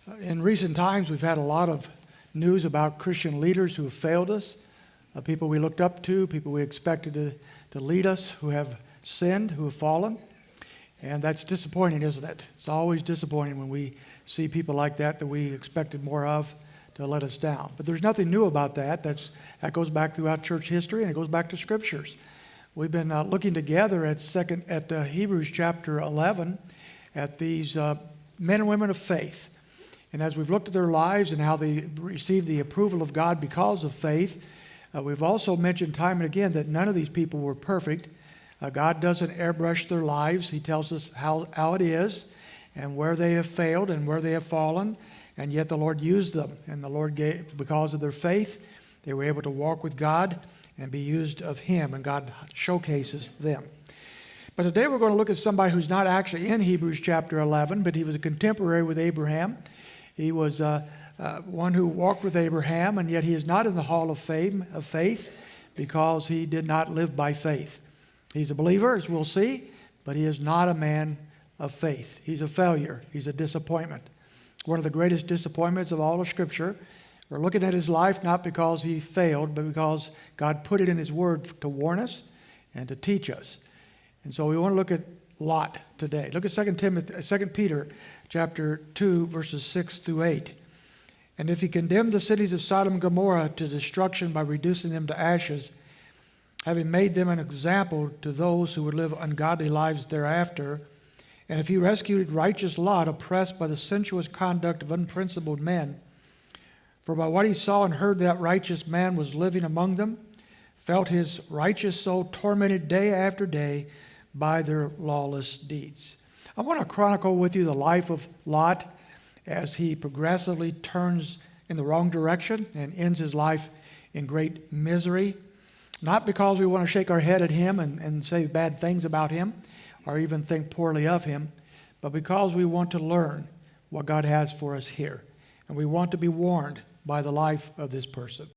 In recent times, we've had a lot of news about Christian leaders who have failed us, people we looked up to, people we expected to lead us, who have sinned, who have fallen. And that's disappointing, isn't it? It's always disappointing when we see people like that we expected more of to let us down. But there's nothing new about that. That goes back throughout church history, and it goes back to Scriptures. We've been looking together at Hebrews chapter 11 at these men and women of faith. And as we've looked at their lives and how they received the approval of God because of faith, we've also mentioned time and again that none of these people were perfect. God doesn't airbrush their lives. He tells us how it is and where they have failed and where they have fallen. And yet the Lord used them. And the Lord gave, because of their faith, they were able to walk with God and be used of Him. And God showcases them. But today we're going to look at somebody who's not actually in Hebrews chapter 11, but he was a contemporary with Abraham. He was one who walked with Abraham, and yet he is not in the hall of fame of faith because he did not live by faith. He's a believer, as we'll see, but he is not a man of faith. He's a failure. He's a disappointment. One of the greatest disappointments of all of Scripture. We're looking at his life not because he failed, but because God put it in His Word to warn us and to teach us. And so we want to look at Lot today. Look at 2 Peter chapter 2, verses 6 through 8. And if he condemned the cities of Sodom and Gomorrah to destruction by reducing them to ashes, having made them an example to those who would live ungodly lives thereafter, and if he rescued righteous Lot, oppressed by the sensuous conduct of unprincipled men, for by what he saw and heard that righteous man was living among them, felt his righteous soul tormented day after day by their lawless deeds. I want to chronicle with you the life of Lot as he progressively turns in the wrong direction and ends his life in great misery. Not because we want to shake our head at him and say bad things about him or even think poorly of him, but because we want to learn what God has for us here. And we want to be warned by the life of this person.